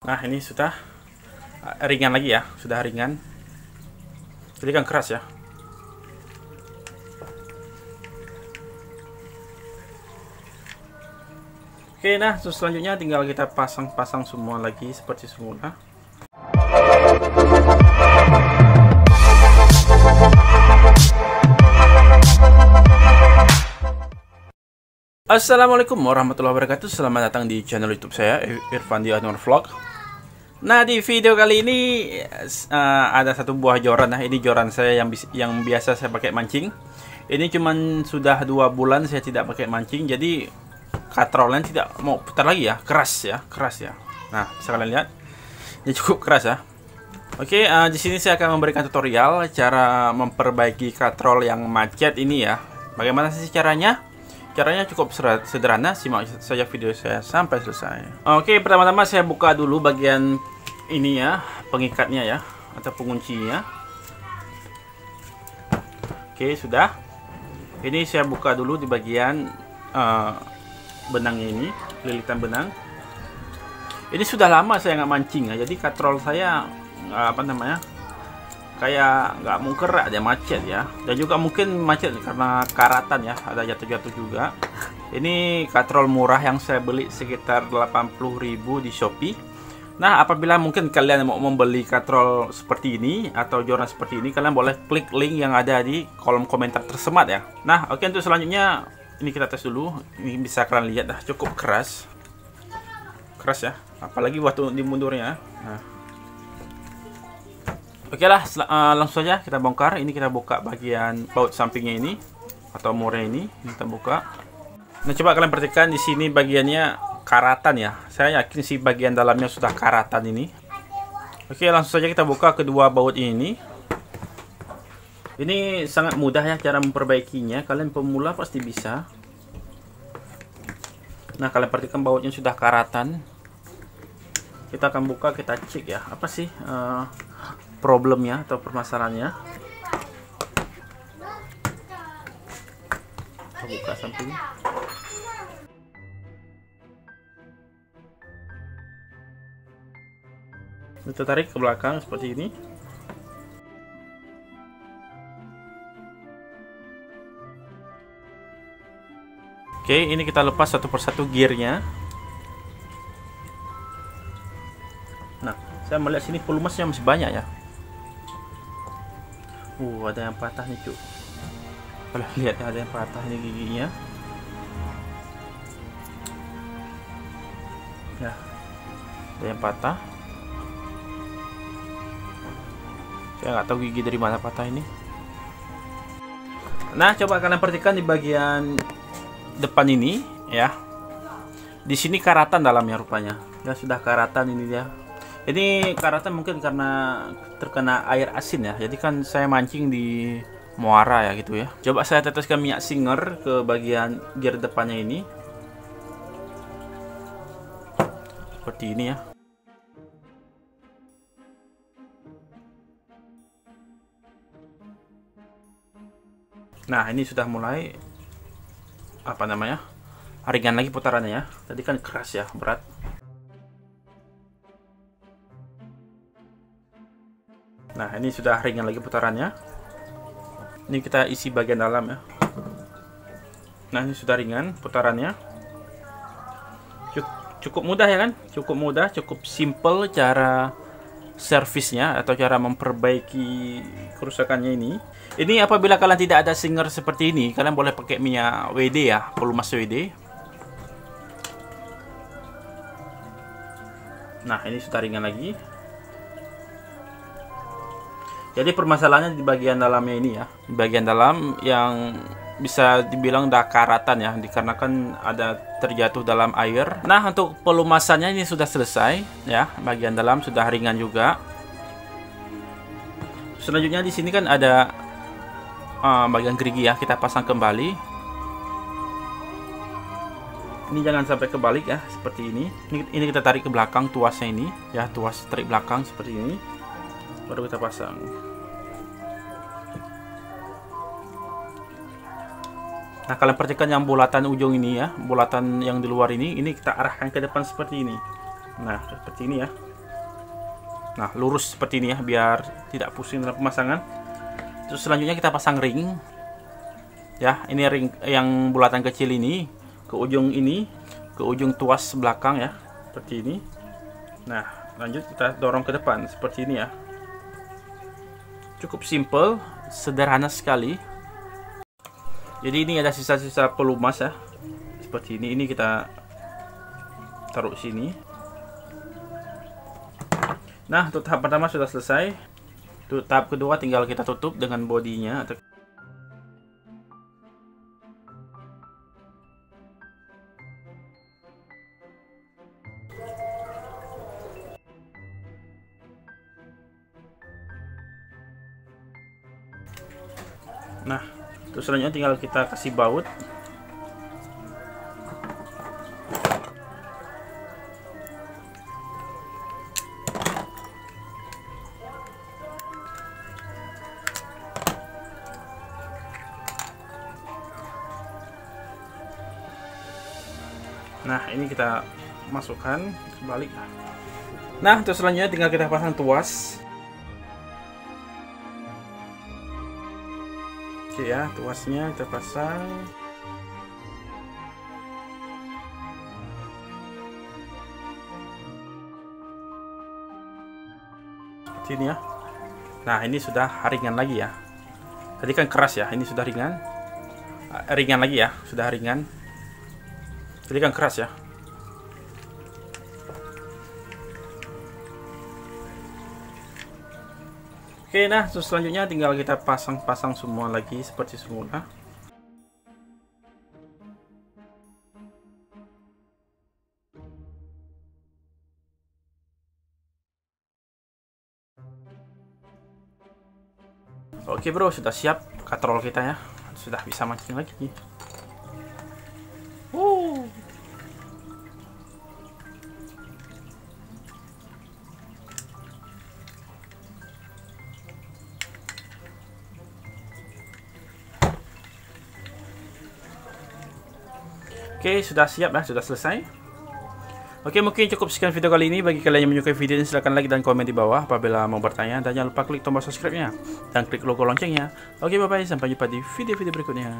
Nah, ini sudah ringan lagi ya, sudah ringan. Jadi kan keras ya. Oke, nah terus selanjutnya tinggal kita pasang-pasang semua lagi seperti semula. Assalamualaikum warahmatullahi wabarakatuh. Selamat datang di channel YouTube saya, Irfandi Anwar Vlog. Nah, di video kali ini ada satu buah joran. Nah, ini joran saya yang biasa saya pakai mancing. Ini cuman sudah 2 bulan saya tidak pakai mancing, jadi katrolnya tidak mau putar lagi ya, keras ya. Nah, bisa kalian lihat, ini cukup keras ya. Oke, di sini saya akan memberikan tutorial cara memperbaiki katrol yang macet ini ya. Bagaimana sih caranya? Caranya cukup sederhana, simak saja video saya sampai selesai. Oke, pertama-tama saya buka dulu bagian ini ya, pengikatnya ya, atau penguncinya. Oke, sudah. Ini saya buka dulu di bagian benangnya ini, lilitan benang. Ini sudah lama saya nggak mancing ya, jadi katrol saya kayak nggak mau kerak, dia macet ya, dan juga mungkin macet karena karatan ya, ada jatuh-jatuh juga. Ini katrol murah yang saya beli sekitar 80.000 di Shopee. Nah, apabila mungkin kalian mau membeli katrol seperti ini atau joran seperti ini, kalian boleh klik link yang ada di kolom komentar tersemat ya. Nah, oke, untuk selanjutnya ini kita tes dulu. Ini bisa kalian lihat dah, cukup keras ya, apalagi waktu dimundurnya. Nah, oke lah, langsung saja kita bongkar. Ini kita buka bagian baut sampingnya ini atau murnya ini kita buka. Nah, coba kalian perhatikan di sini bagiannya karatan ya. Saya yakin sih bagian dalamnya sudah karatan ini. Oke, langsung saja kita buka kedua baut ini. Ini sangat mudah ya cara memperbaikinya. Kalian pemula pasti bisa. Nah, kalian perhatikan bautnya sudah karatan. Kita akan buka, kita cek ya, apa sih problemnya atau permasalahannya. Kita buka samping. Kita tarik ke belakang seperti ini. Oke, ini kita lepas satu persatu gearnya. Nah, saya melihat sini pelumasnya masih banyak ya. Ada yang patah nih, cuk. Kalian lihat ya, ada yang patah ini giginya. Ya, ada yang patah. Saya nggak tahu gigi dari mana patah ini. Nah, coba kalian perhatikan di bagian depan ini ya. Di sini karatan dalamnya rupanya. Ya, sudah karatan ini dia. Ini karatan mungkin karena terkena air asin ya. Jadi kan saya mancing di muara ya gitu ya. Coba saya teteskan minyak singer ke bagian gear depannya ini. Seperti ini ya. Nah, ini sudah mulai ringan lagi putarannya ya. Tadi kan keras ya, berat. Nah, ini sudah ringan lagi putarannya. Ini kita isi bagian dalam ya. Nah, ini sudah ringan putarannya. Cukup mudah ya kan? Cukup mudah, cukup simple cara servisnya atau cara memperbaiki kerusakannya ini. Ini apabila kalian tidak ada singer seperti ini, kalian boleh pakai minyak WD ya, pelumas WD. Nah, ini sudah ringan lagi. Jadi permasalahannya di bagian dalamnya ini ya, di bagian dalam yang bisa dibilang udah karatan ya, dikarenakan ada terjatuh dalam air. Nah, untuk pelumasannya ini sudah selesai ya, bagian dalam sudah ringan juga. Selanjutnya di sini kan ada bagian gerigi ya, kita pasang kembali. Ini jangan sampai kebalik ya, seperti ini. Ini kita tarik ke belakang tuasnya ini ya, tuas tarik belakang seperti ini. Baru kita pasang. Nah, kalian perhatikan yang bulatan ujung ini ya, bulatan yang di luar ini kita arahkan ke depan seperti ini. Nah, seperti ini ya. Nah, lurus seperti ini ya, biar tidak pusing dalam pemasangan. Terus selanjutnya kita pasang ring. Ya, ini ring yang bulatan kecil ini ke ujung ini, ke ujung tuas belakang ya, seperti ini. Nah, lanjut kita dorong ke depan seperti ini ya. Cukup simple, sederhana sekali. Jadi ini ada sisa-sisa pelumas ya, seperti ini. Ini kita taruh sini. Nah, untuk tahap pertama sudah selesai. Untuk tahap kedua tinggal kita tutup dengan bodinya. Nah, terus selanjutnya tinggal kita kasih baut. Nah, ini kita masukkan kembali. Nah, terus selanjutnya tinggal kita pasang tuas. Oke ya, tuasnya kita pasang. Seperti ini ya. Nah, ini sudah ringan lagi ya. Tadi kan keras ya, ini sudah ringan. Ringan lagi ya, sudah ringan. Jadi kan keras ya. Oke, nah terus selanjutnya tinggal kita pasang-pasang semua lagi seperti semula. Oke bro, sudah siap katrol kita ya. Sudah bisa mancing lagi. Oke, sudah siap ya, sudah selesai. Oke, mungkin cukup sekian video kali ini. Bagi kalian yang menyukai video ini, silahkan like dan komen di bawah apabila mau bertanya. Dan jangan lupa klik tombol subscribe-nya dan klik logo loncengnya. Oke, bye-bye. Sampai jumpa di video-video berikutnya.